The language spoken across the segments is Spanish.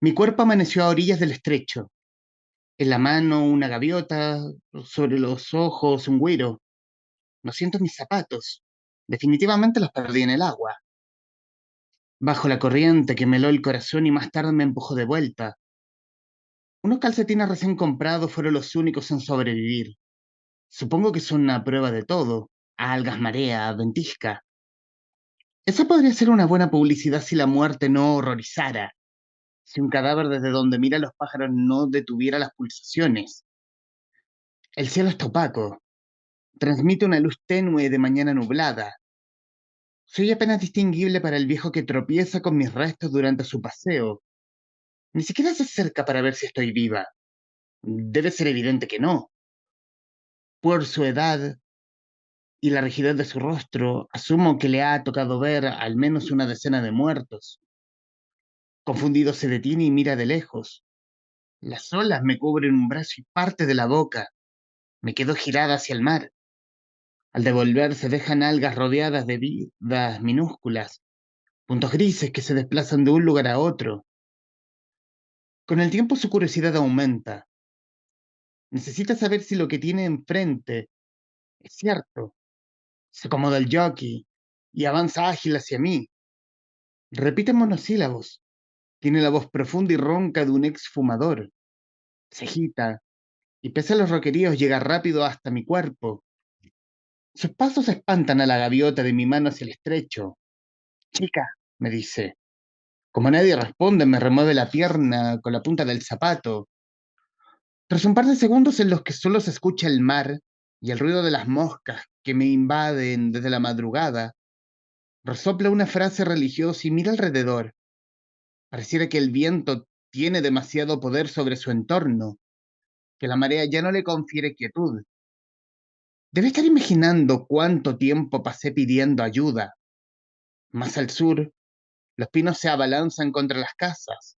Mi cuerpo amaneció a orillas del estrecho. En la mano una gaviota, sobre los ojos un güiro. No siento mis zapatos. Definitivamente los perdí en el agua. Bajo la corriente que me heló el corazón y más tarde me empujó de vuelta. Unos calcetines recién comprados fueron los únicos en sobrevivir. Supongo que son una prueba de todo. Algas, marea, ventisca. Esa podría ser una buena publicidad si la muerte no horrorizara. Si un cadáver desde donde mira los pájaros no detuviera las pulsaciones. El cielo está opaco. Transmite una luz tenue de mañana nublada. Soy apenas distinguible para el viejo que tropieza con mis restos durante su paseo. Ni siquiera se acerca para ver si estoy viva. Debe ser evidente que no. Por su edad y la rigidez de su rostro, asumo que le ha tocado ver al menos una decena de muertos. Confundido se detiene y mira de lejos. Las olas me cubren un brazo y parte de la boca. Me quedo girada hacia el mar. Al devolverse dejan algas rodeadas de vidas minúsculas, puntos grises que se desplazan de un lugar a otro. Con el tiempo su curiosidad aumenta. Necesita saber si lo que tiene enfrente es cierto. Se acomoda el jockey y avanza ágil hacia mí. Repite monosílabos. Tiene la voz profunda y ronca de un exfumador. Se agita y pese a los roqueríos llega rápido hasta mi cuerpo. Sus pasos espantan a la gaviota de mi mano hacia el estrecho. Chica, me dice. Como nadie responde, me remueve la pierna con la punta del zapato. Tras un par de segundos en los que solo se escucha el mar y el ruido de las moscas que me invaden desde la madrugada, resopla una frase religiosa y mira alrededor. Pareciera que el viento tiene demasiado poder sobre su entorno, que la marea ya no le confiere quietud. Debe estar imaginando cuánto tiempo pasé pidiendo ayuda. Más al sur, los pinos se abalanzan contra las casas.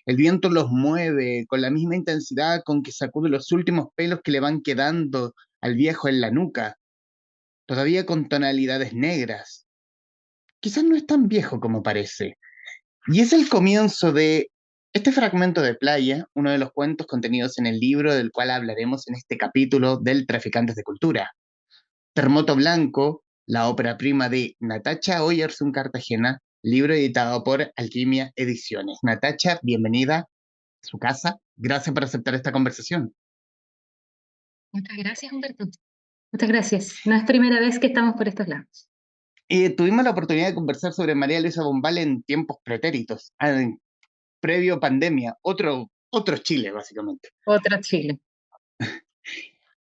El viento los mueve con la misma intensidad con que sacude los últimos pelos que le van quedando al viejo en la nuca, todavía con tonalidades negras. Quizás no es tan viejo como parece. Y es el comienzo de este fragmento de Playa, uno de los cuentos contenidos en el libro del cual hablaremos en este capítulo del Traficantes de Cultura. Terremoto Blanco, la ópera prima de Natacha Oyersun Cartagena, libro editado por Alquimia Ediciones. Natacha, bienvenida a su casa. Gracias por aceptar esta conversación. Muchas gracias, Humberto. Muchas gracias. No es primera vez que estamos por estos lados. Tuvimos la oportunidad de conversar sobre María Luisa Bombal en tiempos pretéritos, previo pandemia, otro Chile, básicamente. Otra Chile.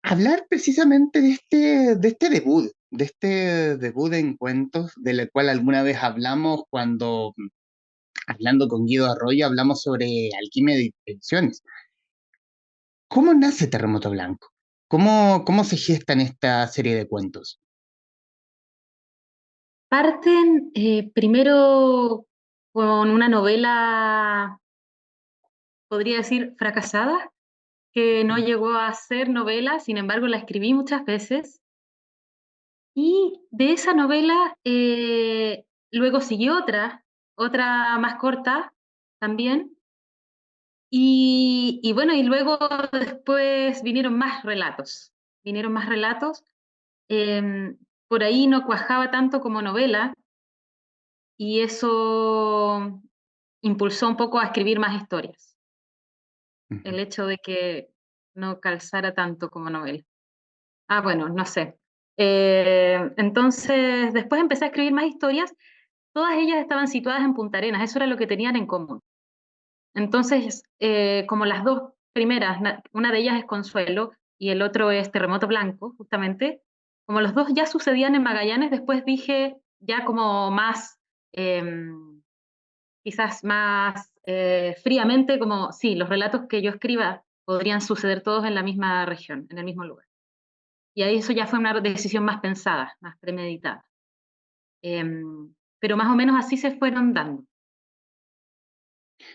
Hablar precisamente de este debut en cuentos, del cual alguna vez hablamos cuando, hablando con Guido Arroyo, hablamos sobre alquimia de intenciones. ¿Cómo nace Terremoto Blanco? ¿Cómo se gesta en esta serie de cuentos? Parten primero con una novela, podría decir, fracasada, que no llegó a ser novela, sin embargo la escribí muchas veces. Y de esa novela luego siguió otra más corta también. Y bueno, y luego después vinieron más relatos. Em, por ahí no cuajaba tanto como novela y eso impulsó un poco a escribir más historias, Ujú. el hecho de que no calzara tanto como novela. Ah, bueno, no sé. Entonces, después empecé a escribir más historias, todas ellas estaban situadas en Punta Arenas, eso era lo que tenían en común. Entonces, como las dos primeras, una de ellas es Consuelo y el otro es Terremoto Blanco, justamente, como los dos ya sucedían en Magallanes, después dije ya como más, quizás más fríamente, como sí, los relatos que yo escriba podrían suceder todos en la misma región, en el mismo lugar. Y ahí eso ya fue una decisión más pensada, más premeditada. Pero más o menos así se fueron dando,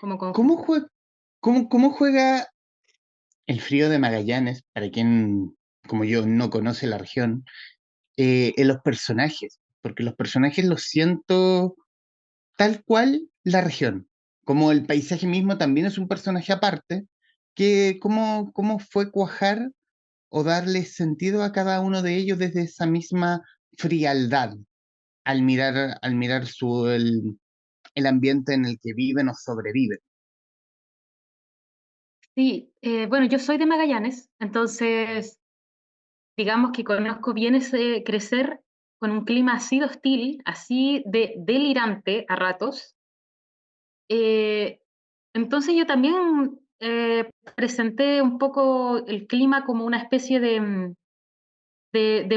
como ¿Cómo, conjunto. jue- cómo juega el frío de Magallanes, para quien como yo no conoce la región, en los personajes? Porque los personajes los siento tal cual la región. como el paisaje mismo también es un personaje aparte, que cómo fue cuajar o darle sentido a cada uno de ellos desde esa misma frialdad al mirar el ambiente en el que viven o sobreviven. Sí, bueno, yo soy de Magallanes, entonces digamos que conozco bien ese crecer con un clima así de hostil, así de delirante a ratos. Eh, entonces yo también presenté un poco el clima como una especie de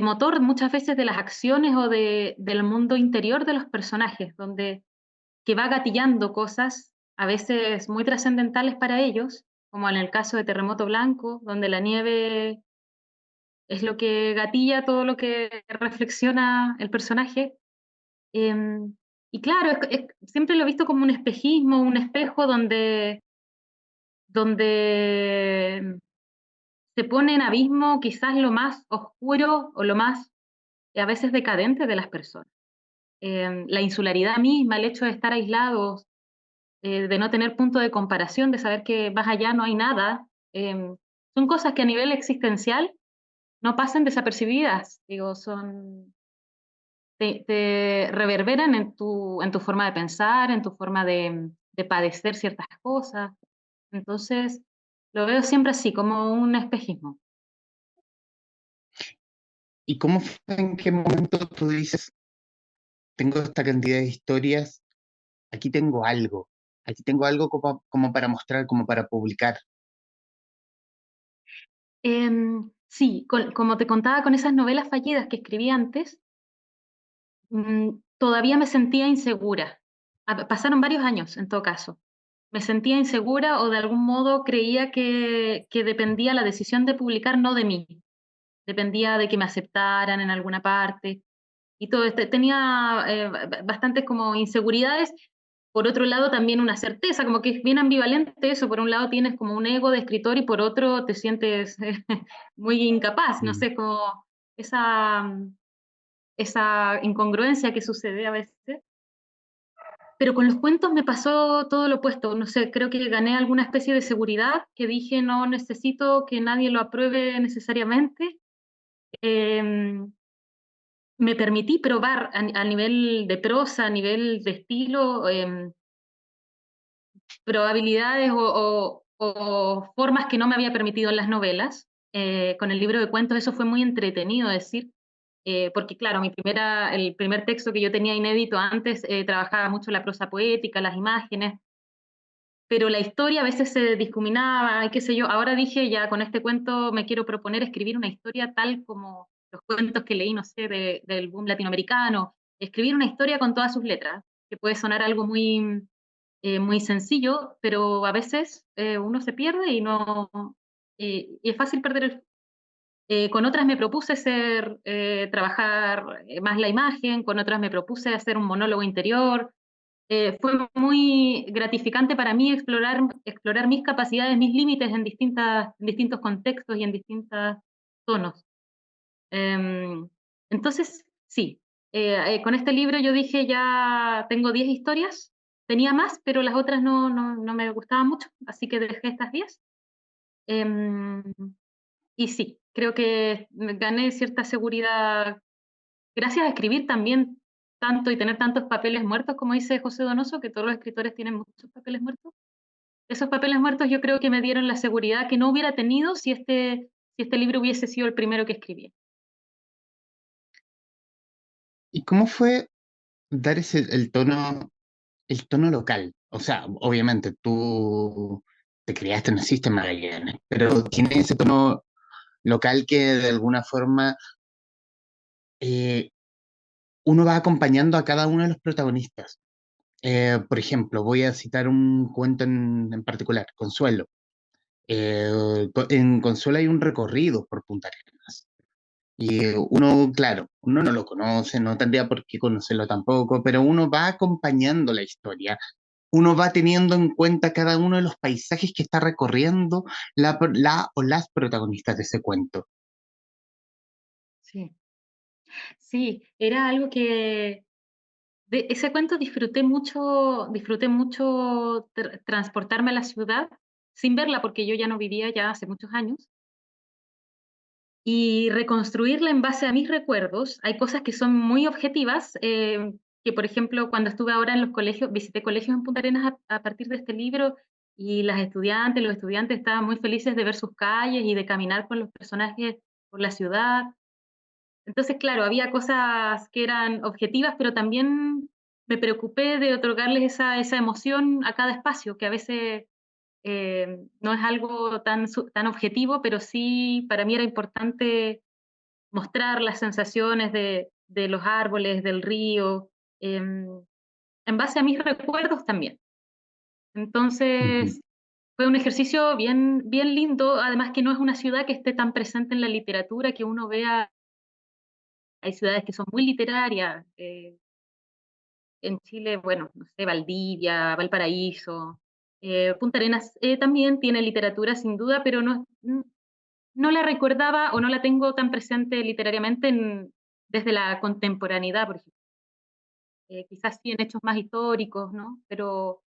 motor muchas veces de las acciones o del mundo interior de los personajes, donde que va gatillando cosas a veces muy trascendentales para ellos, como en el caso de Terremoto Blanco, donde la nieve es lo que gatilla todo lo que reflexiona el personaje. Em, y claro, siempre lo he visto como un espejismo, un espejo donde se pone en abismo quizás lo más oscuro o lo más a veces decadente de las personas. La insularidad misma, el hecho de estar aislados, de no tener punto de comparación, de saber que más allá no hay nada, son cosas que a nivel existencial no pasan desapercibidas, digo, te reverberan en tu forma de pensar, en tu forma de padecer ciertas cosas. Entonces, lo veo siempre así, como un espejismo. ¿Y cómo fue, en qué momento tú dices, tengo esta cantidad de historias, aquí tengo algo como para mostrar, como para publicar? Sí, como te contaba con esas novelas fallidas que escribí antes, todavía me sentía insegura. Pasaron varios años, en todo caso. Me sentía insegura o de algún modo creía que dependía la decisión de publicar no de mí, dependía de que me aceptaran en alguna parte y todo esto. Tenía bastantes como inseguridades. Por otro lado, también una certeza, como que es bien ambivalente eso. Por un lado tienes como un ego de escritor y por otro te sientes muy incapaz, no Mm. sé, como esa, esa incongruencia que sucede a veces. Pero con los cuentos me pasó todo lo opuesto, no sé, creo que gané alguna especie de seguridad, que dije no necesito que nadie lo apruebe necesariamente. Em, Me permití probar a nivel de prosa, a nivel de estilo, probabilidades o formas que no me había permitido en las novelas. Con el libro de cuentos eso fue muy entretenido, decir, porque claro, el primer texto que yo tenía inédito antes trabajaba mucho la prosa poética, las imágenes, pero la historia a veces se difuminaba, y qué sé yo. Ahora dije, ya con este cuento me quiero proponer escribir una historia tal como los cuentos que leí, no sé, del boom latinoamericano, escribir una historia con todas sus letras, que puede sonar algo muy sencillo, pero a veces uno se pierde y no, y es fácil perder con otras me propuse trabajar más la imagen, con otras me propuse hacer un monólogo interior. Fue muy gratificante para mí explorar mis capacidades, mis límites en distintos contextos y en distintos tonos. Em, entonces, sí, con este libro yo dije ya tengo 10 historias, tenía más, pero las otras no me gustaban mucho, así que dejé estas 10. Em, y sí, creo que gané cierta seguridad gracias a escribir también tanto y tener tantos papeles muertos, como dice José Donoso, que todos los escritores tienen muchos papeles muertos. Esos papeles muertos yo creo que me dieron la seguridad que no hubiera tenido si este libro hubiese sido el primero que escribí. ¿Y cómo fue dar el tono local? O sea, obviamente tú te criaste, naciste en Magallanes, pero tiene ese tono local que de alguna forma eh, uno va acompañando a cada uno de los protagonistas. Por ejemplo, voy a citar un cuento en particular, Consuelo. En Consuelo hay un recorrido por Punta Arenas. Y uno, claro, uno no lo conoce, no tendría por qué conocerlo tampoco, pero uno va acompañando la historia. Uno va teniendo en cuenta cada uno de los paisajes que está recorriendo la o las protagonistas de ese cuento. Sí, sí, era algo De ese cuento disfruté mucho transportarme a la ciudad sin verla, porque yo ya no vivía ya hace muchos años, y reconstruirla en base a mis recuerdos. Hay cosas que son muy objetivas, que por ejemplo, cuando estuve ahora en los colegios, visité colegios en Punta Arenas a partir de este libro, y las estudiantes, los estudiantes estaban muy felices de ver sus calles y de caminar con los personajes por la ciudad. Entonces, claro, había cosas que eran objetivas, pero también me preocupé de otorgarles esa emoción a cada espacio, que a veces no es algo tan objetivo, pero sí para mí era importante mostrar las sensaciones de los árboles, del río, em, en base a mis recuerdos también. Ujú. Entonces, fue un ejercicio bien lindo, además que no es una ciudad que esté tan presente en la literatura, que uno vea, hay ciudades que son muy literarias, en Chile, bueno, no sé, Valdivia, Valparaíso, Punta Arenas también tiene literatura sin duda, pero no la recordaba o no la tengo tan presente literariamente desde la contemporaneidad, por ejemplo. Quizás sí en hechos más históricos, ¿no? Pero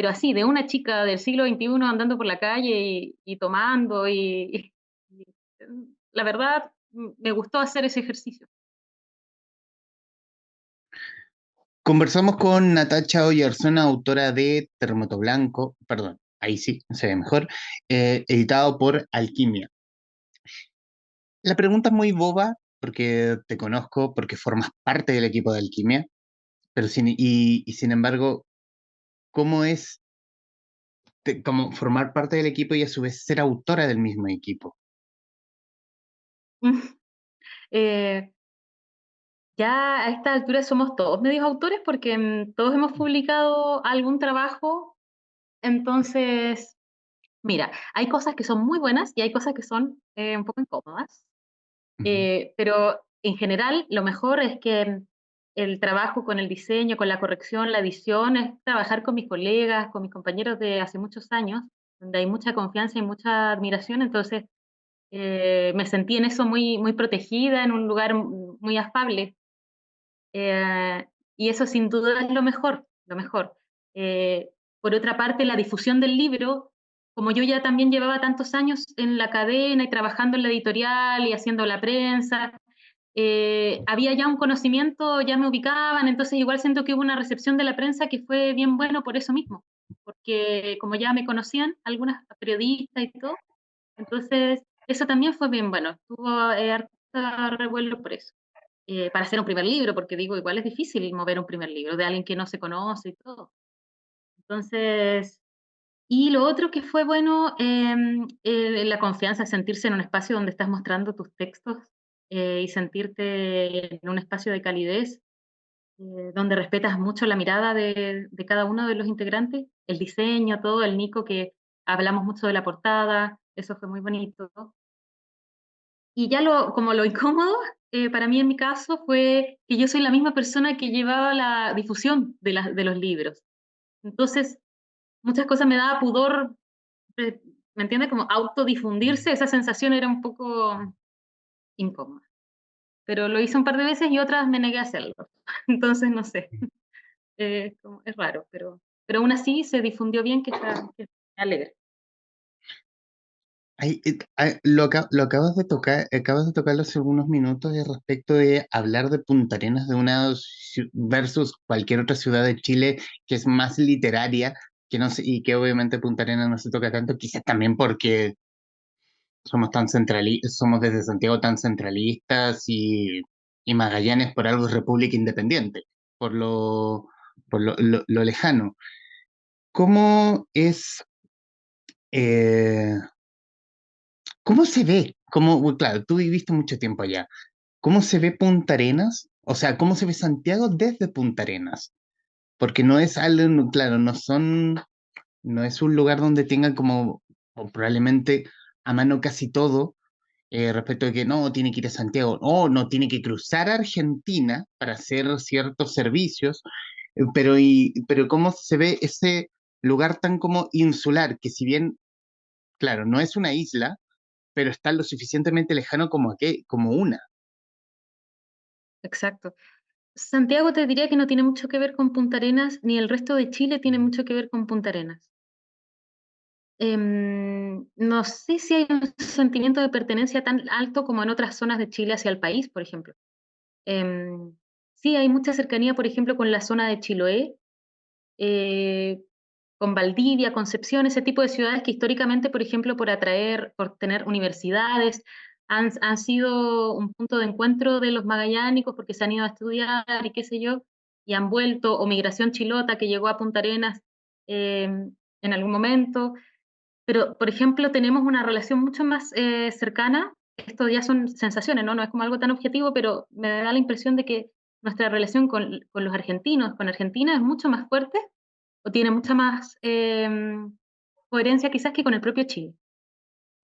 así, de una chica del siglo XXI andando por la calle y tomando y, la verdad, me gustó hacer ese ejercicio. Conversamos con Natacha Oyarzuna, autora de Terremoto Blanco, perdón, ahí sí, se ve mejor, editado por Alquimia. La pregunta es muy boba porque te conozco, porque formas parte del equipo de Alquimia, pero y sin embargo, ¿cómo es como formar parte del equipo y a su vez ser autora del mismo equipo? Eh, Ya a esta altura somos todos medios autores porque todos hemos publicado algún trabajo. Entonces, mira, hay cosas que son muy buenas y hay cosas que son un poco incómodas. Ujú. Pero en general lo mejor es que el trabajo con el diseño, con la corrección, la edición, es trabajar con mis colegas, con mis compañeros de hace muchos años, donde hay mucha confianza y mucha admiración. Entonces, me sentí en eso muy protegida, en un lugar muy afable. Eh, y eso sin duda es lo mejor, lo mejor. Eh, por otra parte, la difusión del libro, como yo ya también llevaba tantos años en la cadena y trabajando en la editorial y haciendo la prensa, había ya un conocimiento, ya me ubicaban, entonces igual siento que hubo una recepción de la prensa que fue bien bueno por eso mismo, porque como ya me conocían, algunas periodistas y todo, entonces eso también fue bien bueno, tuvo harto revuelo por eso, para hacer un primer libro, porque digo, igual es difícil mover un primer libro de alguien que no se conoce y todo. Entonces, y lo otro que fue bueno, la confianza, sentirse en un espacio donde estás mostrando tus textos y sentirte en un espacio de calidez, donde respetas mucho la mirada de cada uno de los integrantes, el diseño, todo, el Nico, que hablamos mucho de la portada, eso fue muy bonito. Y ya como lo incómodo, para mí en mi caso fue que yo soy la misma persona que llevaba la difusión de los libros. Entonces, muchas cosas me daba pudor, eh, ¿me entiendes? Como autodifundirse, esa sensación era un poco incómoda. Pero lo hice un par de veces y otras me negué a hacerlo. Entonces, no sé, es raro, pero aún así se difundió bien, que me alegra. Lo acabas de tocar hace algunos minutos respecto de hablar de Punta Arenas de una versus cualquier otra ciudad de Chile que es más literaria, que no sé, y que obviamente Punta Arenas no se toca tanto, quizás también porque somos desde Santiago tan centralistas y Magallanes por algo es República Independiente, por lo lejano. ¿Cómo es, eh, cómo se ve? Claro, tú viviste mucho tiempo allá. ¿Cómo se ve Punta Arenas? O sea, ¿cómo se ve Santiago desde Punta Arenas? Porque no es algo, claro, no es un lugar donde tengan como, o probablemente a mano casi todo, respecto de que no, tiene que ir a Santiago, o no, tiene que cruzar a Argentina para hacer ciertos servicios, pero cómo se ve ese lugar tan como insular, que si bien, claro, no es una isla, pero está lo suficientemente lejano como una. Exacto. Santiago te diría que no tiene mucho que ver con Punta Arenas, ni el resto de Chile tiene mucho que ver con Punta Arenas. No sé si hay un sentimiento de pertenencia tan alto como en otras zonas de Chile hacia el país, por ejemplo. Em, sí, hay mucha cercanía, por ejemplo, con la zona de Chiloé, eh, con Valdivia, Concepción, ese tipo de ciudades que históricamente, por ejemplo, por tener universidades, han sido un punto de encuentro de los magallánicos porque se han ido a estudiar y qué sé yo, y han vuelto, o migración chilota que llegó a Punta Arenas en algún momento. Pero, por ejemplo, tenemos una relación mucho más cercana. Esto ya son sensaciones, ¿no? No es como algo tan objetivo, pero me da la impresión de que nuestra relación con los argentinos, con Argentina, es mucho más fuerte o tiene mucha más coherencia quizás que con el propio Chile,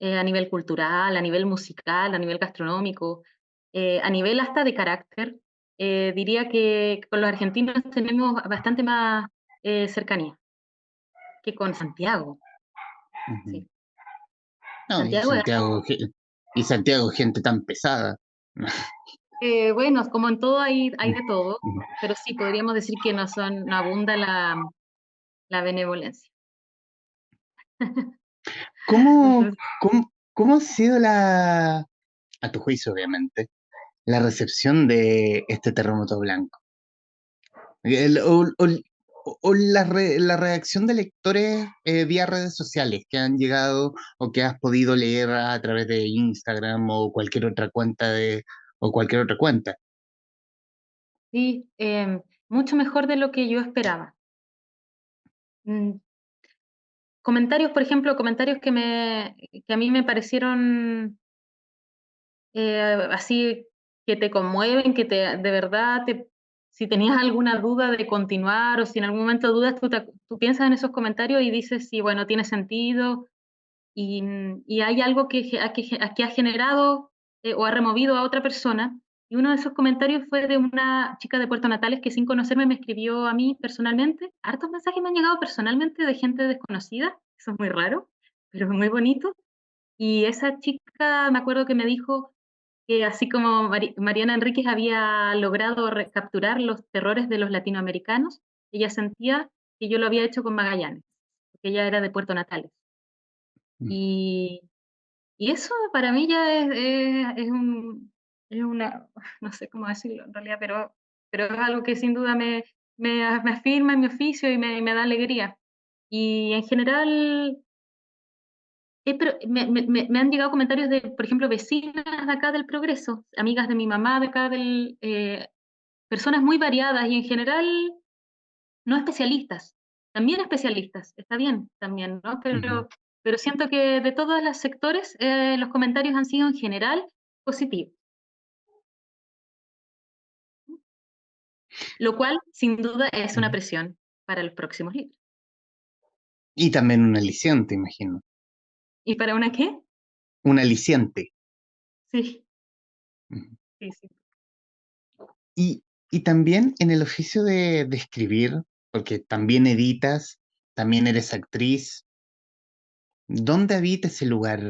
a nivel cultural, a nivel musical, a nivel gastronómico, a nivel hasta de carácter. Diría que con los argentinos tenemos bastante más cercanía que con Santiago. Ujú. Sí. No, Santiago es Y Santiago, gente tan pesada. Bueno, como en todo hay de todo, Ujú. pero sí podríamos decir que no abunda la benevolencia. ¿Cómo, Entonces, cómo ha sido a tu juicio, obviamente, la recepción de este terremoto blanco? El- o la reacción de lectores vía redes sociales que han llegado o que has podido leer a través de Instagram o cualquier otra o cualquier otra cuenta. sí, mucho mejor de lo que yo esperaba. Mm, Comentarios, por ejemplo, comentarios que a mí me parecieron así que te conmueven, de verdad si tenías alguna duda de continuar o si en algún momento dudas, tú piensas en esos comentarios y dices, sí, bueno, tiene sentido, y hay algo que ha generado o ha removido a otra persona. Y uno de esos comentarios fue de una chica de Puerto Natales que sin conocerme me escribió a mí personalmente. Hartos mensajes me han llegado personalmente de gente desconocida, eso es muy raro, pero es muy bonito. Y esa chica me acuerdo que me dijo que así como Mariana Enríquez había logrado capturar los terrores de los latinoamericanos, ella sentía que yo lo había hecho con Magallanes, porque ella era de Puerto Natales. Mm. Y y eso para mí ya es una no sé cómo decirlo en realidad, pero es algo que sin duda me afirma en mi oficio y me da alegría. Y en general, pero me han llegado comentarios de, por ejemplo, vecinas de acá del Progreso, amigas de mi mamá de acá personas muy variadas y en general no especialistas, también especialistas, está bien también, ¿no? Ujú. Pero siento que de todos los sectores, los comentarios han sido en general positivos, lo cual sin duda es una Ujú. presión para los próximos libros. Y también un aliciente, imagino. ¿Y para una qué? Un aliciente. Sí, Ujú. sí, sí. Y, y también en el oficio de escribir, porque también editas, también eres actriz, ¿dónde habita ese lugar?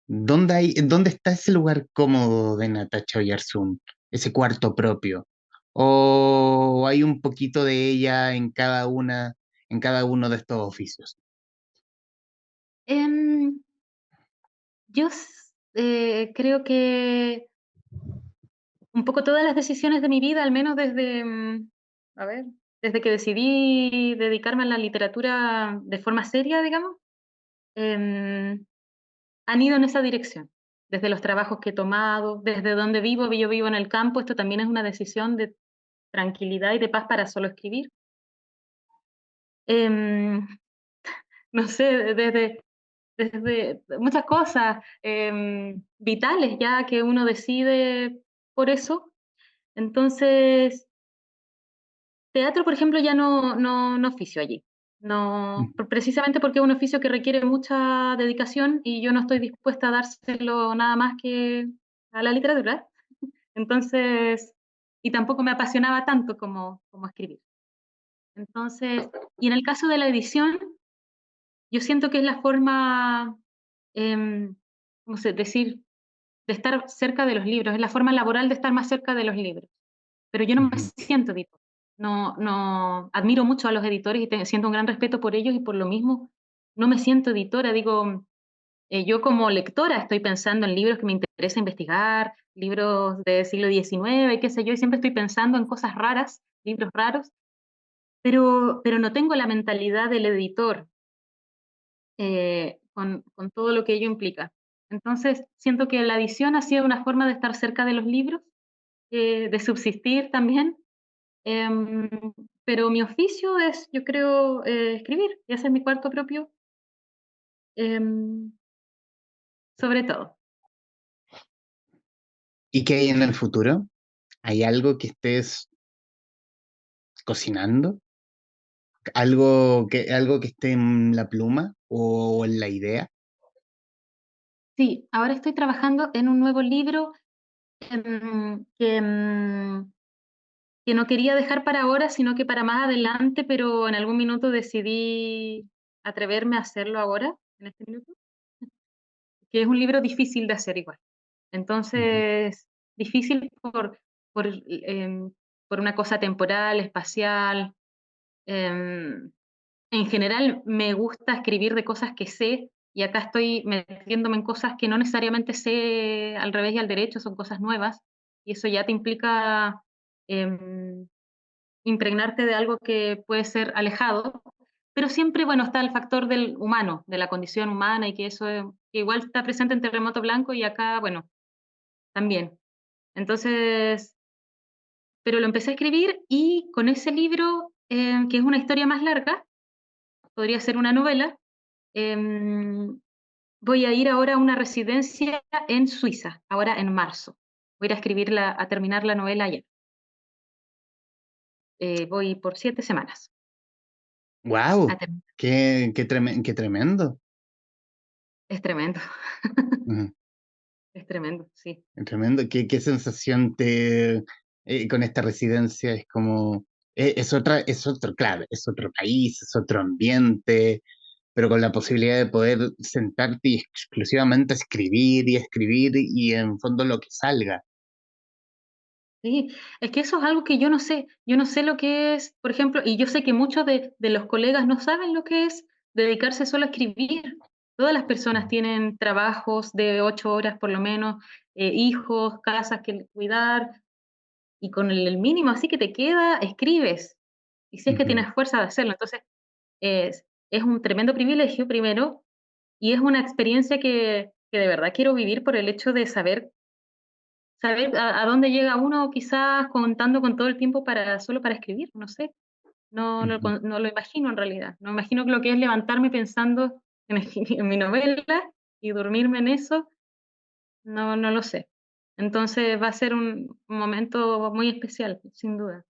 ¿Dónde está ese lugar cómodo de Natacha Oyarzún? Ese cuarto propio. ¿O hay un poquito de ella en cada uno de estos oficios? Em, creo que un poco todas las decisiones de mi vida, al menos a ver, desde que decidí dedicarme a la literatura de forma seria, digamos, em, han ido en esa dirección. Desde los trabajos que he tomado, desde donde vivo, yo vivo en el campo, esto también es una decisión de tranquilidad y de paz para solo escribir. Em, no sé, desde muchas cosas vitales ya que uno decide por eso. Entonces, teatro, por ejemplo, ya no oficio allí. No, precisamente porque es un oficio que requiere mucha dedicación y yo no estoy dispuesta a dárselo nada más que a la literatura. Entonces, y tampoco me apasionaba tanto como escribir. Entonces, y en el caso de la edición, yo siento que es la forma, ¿cómo decir? De estar cerca de los libros, es la forma laboral de estar más cerca de los libros. pero yo no me Ujú. siento editor. No, admiro mucho a los editores y siento un gran respeto por ellos y por lo mismo no me siento editora. Digo, yo como lectora estoy pensando en libros que me interesa investigar, libros del siglo XIX, qué sé yo, y siempre estoy pensando en cosas raras, libros raros, pero no tengo la mentalidad del editor con todo lo que ello implica. Entonces, siento que la edición ha sido una forma de estar cerca de los libros, de subsistir también, em, pero mi oficio es, yo creo, escribir y hacer mi cuarto propio, em, sobre todo. ¿Y qué hay en el futuro? ¿Hay algo que estés cocinando? ¿Algo que esté en la pluma o en la idea? Sí, ahora estoy trabajando en un nuevo libro que no quería dejar para ahora, sino que para más adelante, pero en algún minuto decidí atreverme a hacerlo ahora, en este minuto, que es un libro difícil de hacer igual. Ujú, Entonces, difícil por, por una cosa temporal, espacial. em, en general me gusta escribir de cosas que sé y acá estoy metiéndome en cosas que no necesariamente sé al revés y al derecho, son cosas nuevas y eso ya te implica em, impregnarte de algo que puede ser alejado, pero siempre, bueno, está el factor del humano, de la condición humana y que eso que igual está presente en Terremoto Blanco y acá, bueno, también. Entonces, pero lo empecé a escribir y con ese libro, que es una historia más larga, podría ser una novela, em, voy a ir ahora a una residencia en Suiza, ahora en marzo. Voy a ir a a terminar la novela allá. Voy por 7 semanas a ¡Wow! terminar. Qué tremendo! Es tremendo, Ujú, es tremendo, sí. qué tremendo. ¿Qué sensación con esta residencia? Es como, es otro, claro, es otro país, es otro ambiente, pero con la posibilidad de poder sentarte y exclusivamente escribir y en fondo lo que salga. Sí, es que eso es algo que yo no sé lo que es, por ejemplo, y yo sé que muchos de los colegas no saben lo que es dedicarse solo a escribir. Todas las personas Ujú, tienen trabajos de 8 horas por lo menos, hijos, casas que cuidar, y con el mínimo así que te queda, escribes. Y si es que ujú, tienes fuerza de hacerlo. Entonces, es un tremendo privilegio primero, y es una experiencia que de verdad quiero vivir por el hecho de saber a dónde llega uno quizás contando con todo el tiempo solo para escribir, no sé, ujú. no lo imagino en realidad, no imagino lo que es levantarme pensando en, en mi novela y dormirme en eso, no lo sé. Entonces va a ser un momento muy especial, sin duda.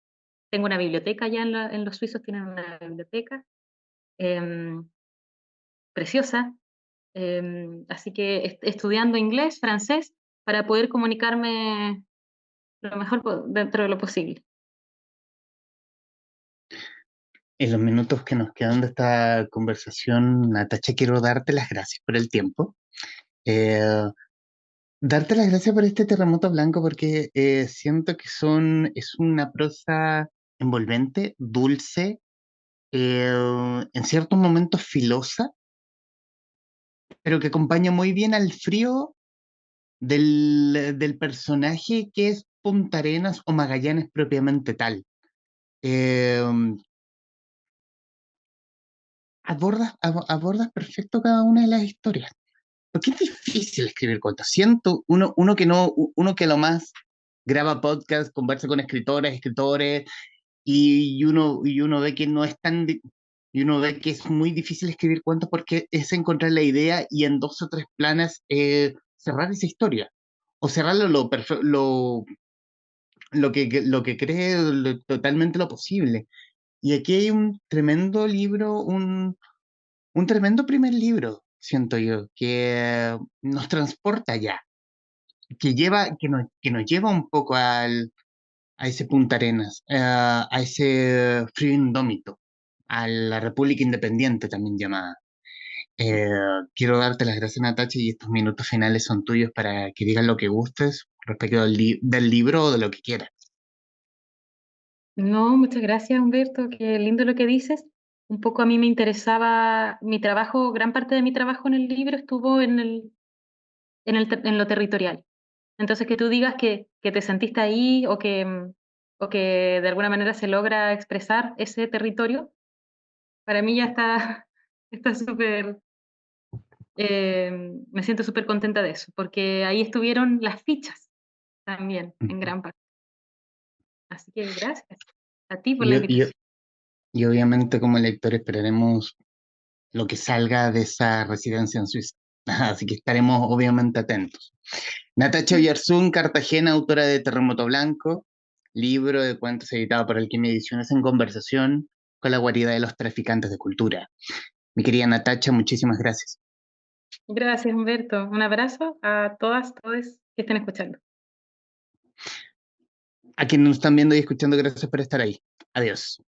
Tengo una biblioteca allá en los suizos, tienen una biblioteca em, preciosa, así que estudiando inglés, francés, para poder comunicarme lo mejor dentro de lo posible. En los minutos que nos quedan de esta conversación, Natacha, quiero darte las gracias por el tiempo. Eh, Darte las gracias por este terremoto blanco porque siento que es una prosa envolvente, dulce, en ciertos momentos filosa, pero que acompaña muy bien al frío del personaje que es Punta Arenas o Magallanes propiamente tal. Eh, abordas perfecto cada una de las historias. Porque es difícil escribir cuentos. Siento uno que lo más graba podcast, conversa con escritoras, escritores, y uno ve que no es y uno ve que es muy difícil escribir cuentos porque es encontrar la idea y en dos o tres planas cerrar esa historia. O cerrarlo lo que cree totalmente lo posible. Y aquí hay un tremendo libro, un tremendo primer libro, siento yo, que nos transporta allá, que nos lleva un poco a ese Punta Arenas, a ese frío indómito, a la República Independiente también llamada. Eh, Quiero darte las gracias, Natacha, y estos minutos finales son tuyos para que digas lo que gustes respecto del libro o de lo que quieras. No, muchas gracias, Humberto, qué lindo lo que dices. Un poco a mí me interesaba mi trabajo, gran parte de mi trabajo en el libro estuvo en lo territorial. Entonces, que tú digas que te sentiste ahí o que de alguna manera se logra expresar ese territorio, para mí ya está está súper, me siento súper contenta de eso, porque ahí estuvieron las fichas también, en Ujú. gran parte. Así que gracias a ti por Y, la yo- y, yo- invitación. y obviamente como lector esperaremos lo que salga de esa residencia en Suiza. Así que estaremos obviamente atentos. Natacha Oyarzún, Cartagena, autora de Terremoto Blanco, libro de cuentos editado por Alquimia Ediciones en conversación con la guarida de los traficantes de cultura. Mi querida Natacha, muchísimas gracias. Gracias, Humberto. Un abrazo a todas, todos que estén escuchando. A quienes nos están viendo y escuchando, gracias por estar ahí. Adiós.